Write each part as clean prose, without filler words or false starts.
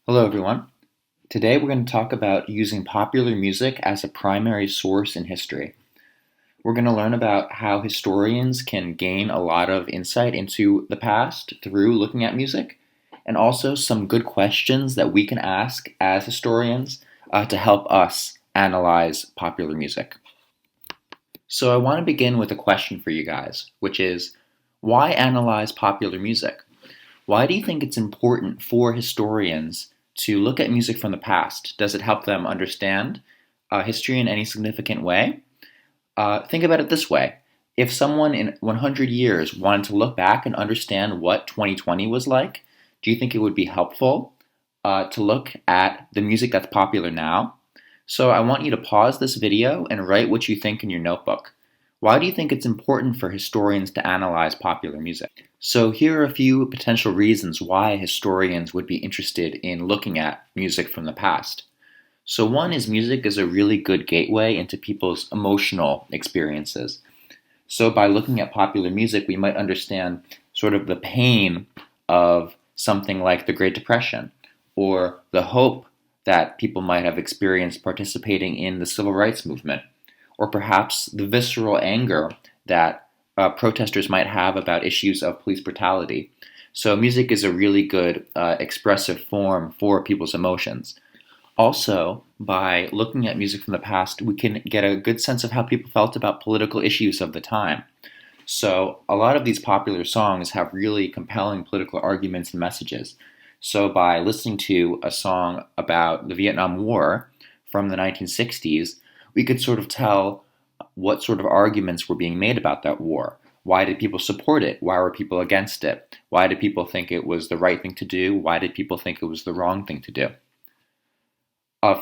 Hello, everyone. Today we're going to talk about using popular music as a primary source in history. We're going to learn about how historians can gain a lot of insight into the past through looking at music, and also some good questions that we can ask as historians to help us analyze popular music. So, I want to begin with a question for you guys, which is why analyze popular music? Why do you think it's important for historians to look at music from the past? Does it help them understand history in any significant way? Think about it this way. If someone in 100 years wanted to look back and understand what 2020 was like, do you think it would be helpful to look at the music that's popular now? So I want you to pause this video and write what you think in your notebook. Why do you think it's important for historians to analyze popular music? So here are a few potential reasons why historians would be interested in looking at music from the past. So one is music is a really good gateway into people's emotional experiences. So by looking at popular music, we might understand sort of the pain of something like the Great Depression, or the hope that people might have experienced participating in the civil rights movement, or perhaps the visceral anger that protesters might have about issues of police brutality. So music is a really good expressive form for people's emotions. Also, by looking at music from the past, we can get a good sense of how people felt about political issues of the time. So, a lot of these popular songs have really compelling political arguments and messages. So, by listening to a song about the Vietnam War from the 1960s, we could sort of tell what sort of arguments were being made about that war. Why did people support it? Why were people against it? Why did people think it was the right thing to do? Why did people think it was the wrong thing to do?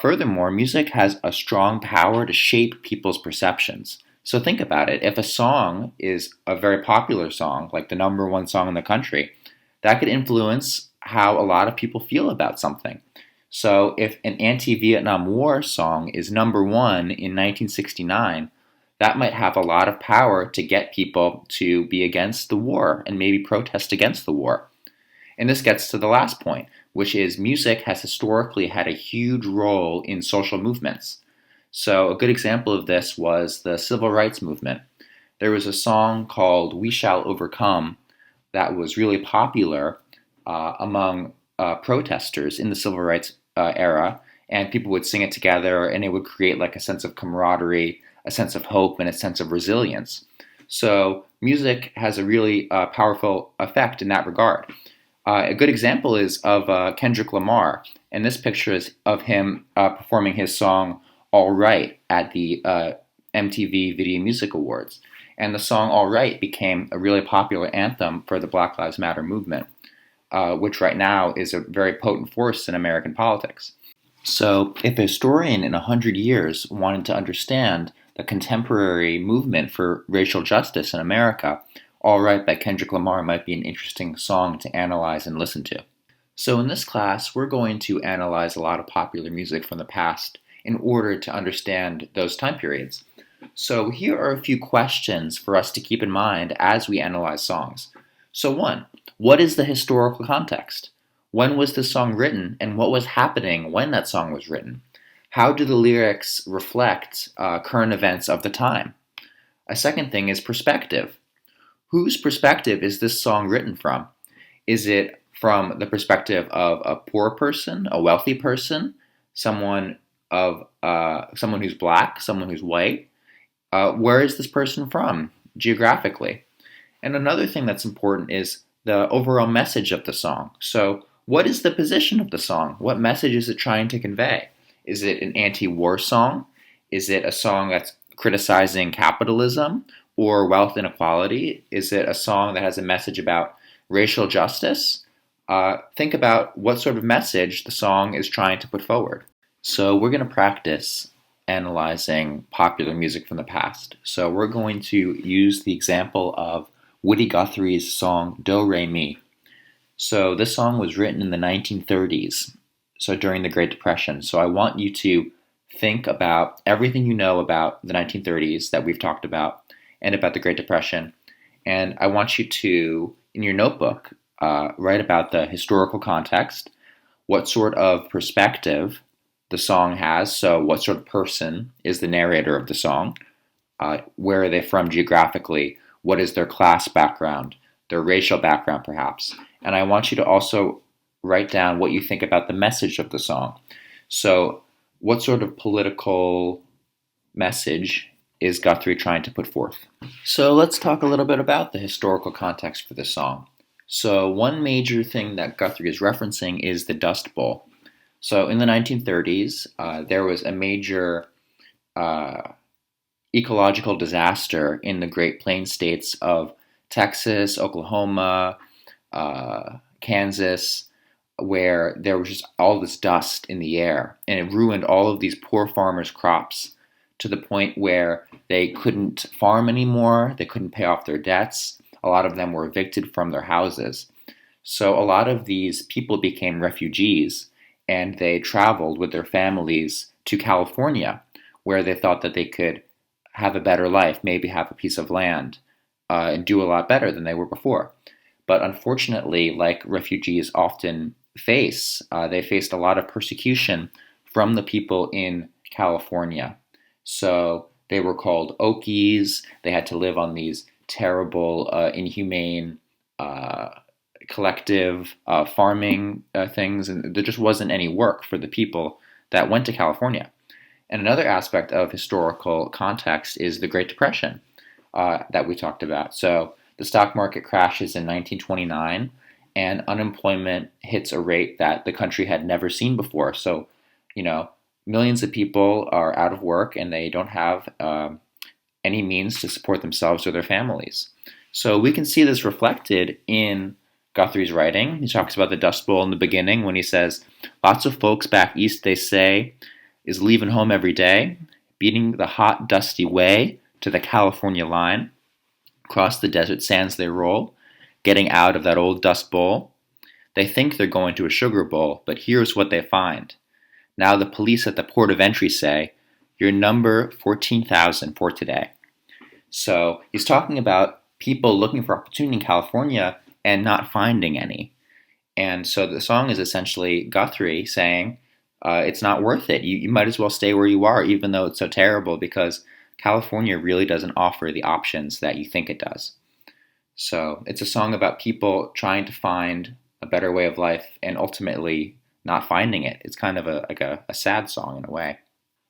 Furthermore, music has a strong power to shape people's perceptions. So think about it. If a song is a very popular song, like the number one song in the country, that could influence how a lot of people feel about something. So if an anti-Vietnam War song is number one in 1969, that might have a lot of power to get people to be against the war and maybe protest against the war. And this gets to the last point, which is music has historically had a huge role in social movements. So a good example of this was the civil rights movement. There was a song called We Shall Overcome that was really popular among protesters in the civil rights era, and people would sing it together, and it would create like a sense of camaraderie, a sense of hope, and a sense of resilience. So music has a really powerful effect in that regard. A good example is of Kendrick Lamar, and this picture is of him performing his song All Right at the MTV Video Music Awards. And the song All Right became a really popular anthem for the Black Lives Matter movement, which right now is a very potent force in American politics. So if a historian in 100 years wanted to understand the contemporary movement for racial justice in America, All Right by Kendrick Lamar might be an interesting song to analyze and listen to. So in this class, we're going to analyze a lot of popular music from the past in order to understand those time periods. So here are a few questions for us to keep in mind as we analyze songs. So one, what is the historical context? When was the song written and what was happening when that song was written? How do the lyrics reflect current events of the time? A second thing is perspective. Whose perspective is this song written from? Is it from the perspective of a poor person, a wealthy person, someone who's black, someone who's white? Where is this person from geographically? And another thing that's important is the overall message of the song. So, what is the position of the song? What message is it trying to convey? Is it an anti-war song? Is it a song that's criticizing capitalism or wealth inequality? Is it a song that has a message about racial justice? Think about what sort of message the song is trying to put forward. So we're going to practice analyzing popular music from the past. So we're going to use the example of Woody Guthrie's song Do Re Mi. So this song was written in the 1930s, so during the Great Depression. So I want you to think about everything you know about the 1930s that we've talked about and about the Great Depression. And I want you to, in your notebook, write about the historical context. what sort of perspective the song has. So, what sort of person is the narrator of the song? Where are they from geographically? What is their class background, their racial background, perhaps? And I want you to also write down what you think about the message of the song. So, what sort of political message is Guthrie trying to put forth? So, let's talk a little bit about the historical context for this song. So, one major thing that Guthrie is referencing is the Dust Bowl. So, in the 1930s, there was a major ecological disaster in the Great Plains states of Texas, Oklahoma, Kansas, where there was just all this dust in the air, and it ruined all of these poor farmers' crops to the point where they couldn't farm anymore, they couldn't pay off their debts. A lot of them were evicted from their houses. So a lot of these people became refugees, and they traveled with their families to California, where they thought that they could have a better life, maybe have a piece of land, and do a lot better than they were before. But unfortunately, like refugees often face, they faced a lot of persecution from the people in California. So they were called Okies. They had to live on these terrible, inhumane, collective farming things, and there just wasn't any work for the people that went to California. And another aspect of historical context is the Great Depression that we talked about. So the stock market crashes in 1929, and unemployment hits a rate that the country had never seen before. So, millions of people are out of work, and they don't have any means to support themselves or their families. So we can see this reflected in Guthrie's writing. He talks about the Dust Bowl in the beginning when he says, "Lots of folks back east, they say, is leaving home every day, beating the hot, dusty way to the California line. Across the desert sands they roll, getting out of that old dust bowl. They think they're going to a sugar bowl, but here's what they find. Now the police at the port of entry say, you're number 14,000 for today." So he's talking about people looking for opportunity in California and not finding any. And so the song is essentially Guthrie saying, it's not worth it. You might as well stay where you are, even though it's so terrible, because California really doesn't offer the options that you think it does. So it's a song about people trying to find a better way of life and ultimately not finding it. It's kind of a sad song in a way.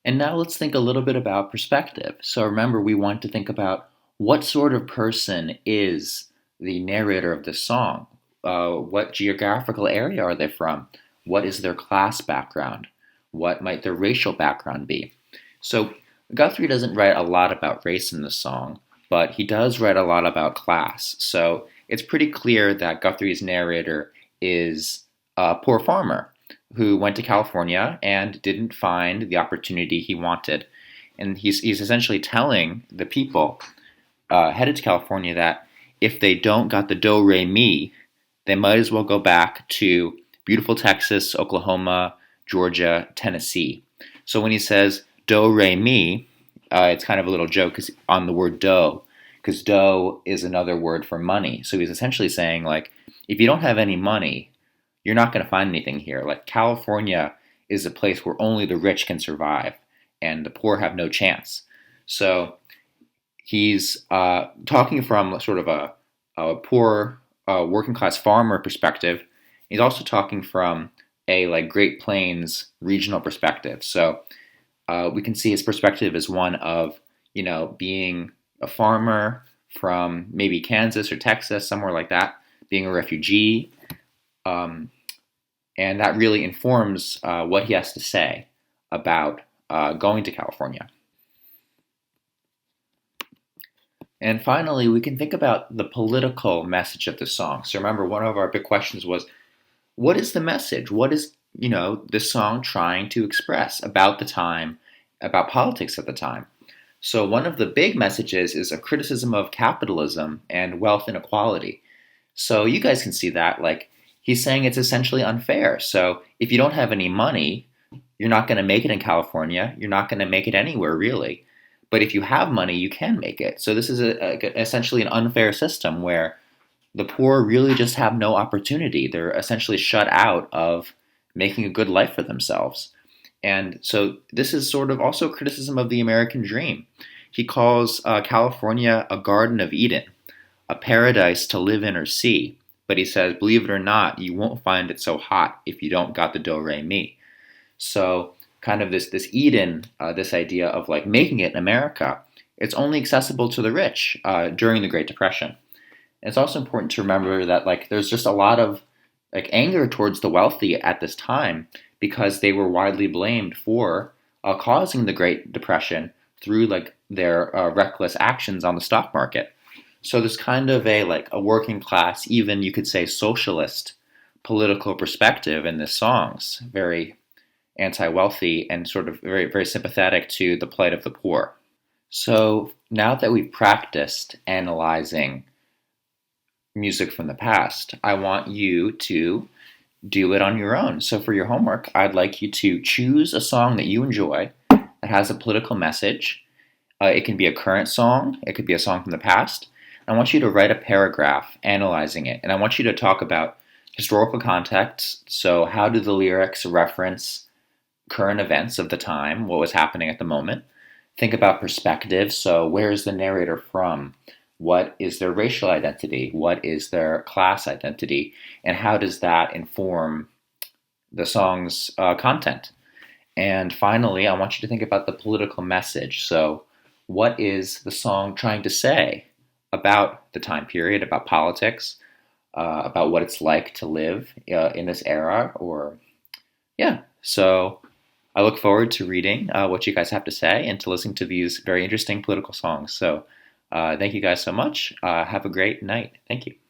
And now let's think a little bit about perspective. So remember, we want to think about what sort of person is the narrator of this song? What geographical area are they from? What is their class background? What might their racial background be? So Guthrie doesn't write a lot about race in this song, but he does write a lot about class. So it's pretty clear that Guthrie's narrator is a poor farmer who went to California and didn't find the opportunity he wanted. And he's essentially telling the people headed to California that if they don't got the do-re-mi, they might as well go back to beautiful Texas, Oklahoma, Georgia, Tennessee. So when he says do-re-mi, it's kind of a little joke on the word dough, because dough is another word for money. So he's essentially saying, like, if you don't have any money, you're not going to find anything here. Like, California is a place where only the rich can survive, and the poor have no chance. So he's talking from sort of a poor working class farmer perspective. He's also talking from a Great Plains regional perspective. So we can see his perspective as one of being a farmer from maybe Kansas or Texas, somewhere like that, being a refugee, and that really informs what he has to say about going to California. And finally, we can think about the political message of the song. So remember, one of our big questions was, what is the message? What is, this song trying to express about the time, about politics at the time? So one of the big messages is a criticism of capitalism and wealth inequality. So you guys can see that, he's saying it's essentially unfair. So if you don't have any money, you're not going to make it in California. You're not going to make it anywhere, really. But if you have money, you can make it. So this is essentially an unfair system where the poor really just have no opportunity. They're essentially shut out of making a good life for themselves. And so this is sort of also criticism of the American dream. He calls California a Garden of Eden, a paradise to live in or see. But he says, believe it or not, you won't find it so hot if you don't got the do re mi. So kind of this Eden, this idea of like making it in America, it's only accessible to the rich during the Great Depression. And it's also important to remember that like there's just a lot of like anger towards the wealthy at this time because they were widely blamed for causing the Great Depression through like their reckless actions on the stock market. So there's kind of a like a working class, even you could say socialist political perspective in the songs, very anti-wealthy and sort of very very sympathetic to the plight of the poor. So now that we've practiced analyzing music from the past, I want you to do it on your own. So for your homework, I'd like you to choose a song that you enjoy that has a political message. It can be a current song, it could be a song from the past. I want you to write a paragraph analyzing it, and I want you to talk about historical context. So how do the lyrics reference current events of the time, what was happening at the moment? Think about perspective. So where is the narrator from? What is their racial identity? What is their class identity? And how does that inform the song's content? And finally, I want you to think about the political message. So what is the song trying to say about the time period, about politics, about what it's like to live in this era? Or, yeah. So I look forward to reading what you guys have to say and to listening to these very interesting political songs. So thank you guys so much. Have a great night. Thank you.